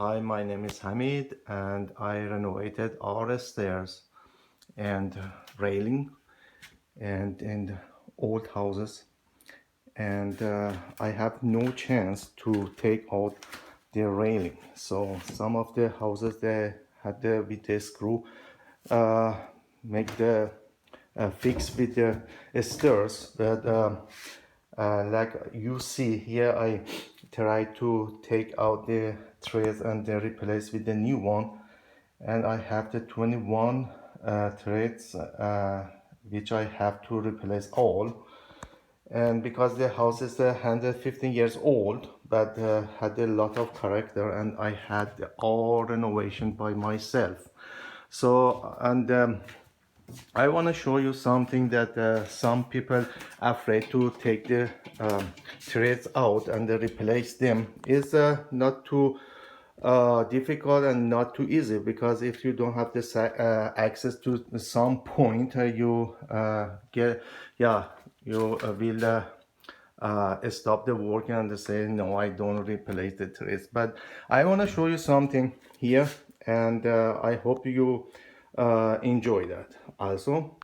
Hi, my name is Hamid, and I renovated all the stairs and railing and in old houses, and I have no chance to take out the railing. So some of the houses they had with the screw uh, make the fix with the stairs, but like you see here, I try to take out the threads and then replace with the new one, and I have the 21 threads which I have to replace all. And because the house is 115 years old but had a lot of character, and I had all renovation by myself. So and I want to show you something that some people afraid to take the threads out and replace them is not too difficult and not too easy, because if you don't have this access to some point, you get yeah you will stop the work and say no, I don't replace the threads. But I want to show you something here, and I hope you enjoy that also.